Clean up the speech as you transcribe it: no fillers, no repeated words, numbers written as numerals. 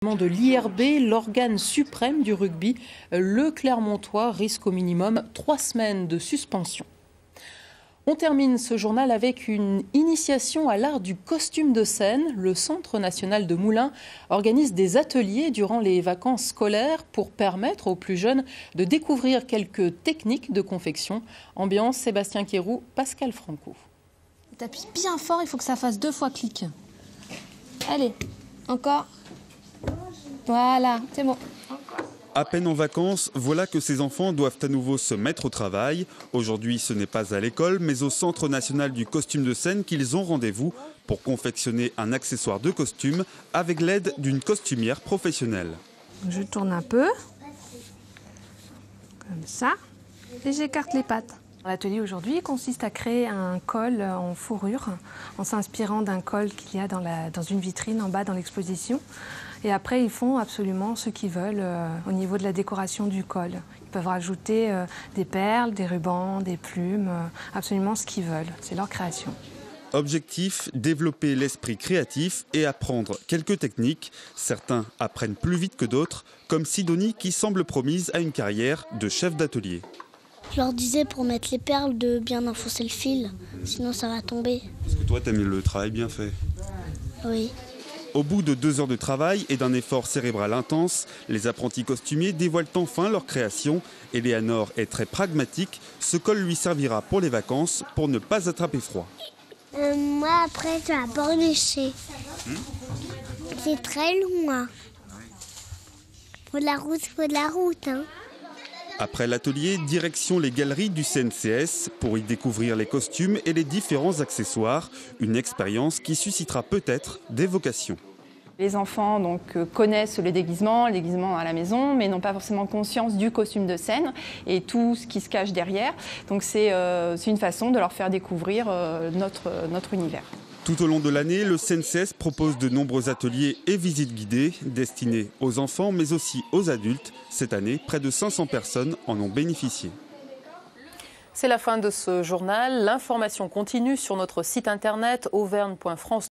De l'IRB, l'organe suprême du rugby, le Clermontois risque au minimum 3 semaines de suspension. On termine ce journal avec une initiation à l'art du costume de scène. Le Centre national de Moulins organise des ateliers durant les vacances scolaires pour permettre aux plus jeunes de découvrir quelques techniques de confection. Ambiance Sébastien Quéroux, Pascal Franco. T'appuies bien fort, il faut que ça fasse 2 fois clic. Allez, encore. Voilà, c'est bon. À peine en vacances, voilà que ces enfants doivent à nouveau se mettre au travail. Aujourd'hui, ce n'est pas à l'école, mais au Centre national du costume de scène qu'ils ont rendez-vous pour confectionner un accessoire de costume avec l'aide d'une costumière professionnelle. Je tourne un peu, comme ça, et j'écarte les pattes. L'atelier aujourd'hui consiste à créer un col en fourrure en s'inspirant d'un col qu'il y a dans une vitrine en bas dans l'exposition. Et après, ils font absolument ce qu'ils veulent au niveau de la décoration du col. Ils peuvent rajouter des perles, des rubans, des plumes, absolument ce qu'ils veulent. C'est leur création. Objectif, développer l'esprit créatif et apprendre quelques techniques. Certains apprennent plus vite que d'autres, comme Sidonie qui semble promise à une carrière de chef d'atelier. Je leur disais pour mettre les perles de bien enfoncer le fil, sinon ça va tomber. Parce que toi, t'aimes le travail bien fait. Oui. Au bout de 2 heures de travail et d'un effort cérébral intense, les apprentis costumiers dévoilent enfin leur création. Eleanor est très pragmatique. Ce col lui servira pour les vacances pour ne pas attraper froid. Moi, après, je vais bornicher. C'est très loin. Faut de la route. Hein. Après l'atelier, direction les galeries du CNCS pour y découvrir les costumes et les différents accessoires. Une expérience qui suscitera peut-être des vocations. Les enfants connaissent les déguisements à la maison, mais n'ont pas forcément conscience du costume de scène et tout ce qui se cache derrière. Donc c'est une façon de leur faire découvrir notre univers. Tout au long de l'année, le CNCS propose de nombreux ateliers et visites guidées destinés aux enfants mais aussi aux adultes. Cette année, près de 500 personnes en ont bénéficié. C'est la fin de ce journal. L'information continue sur notre site internet auvergne.france.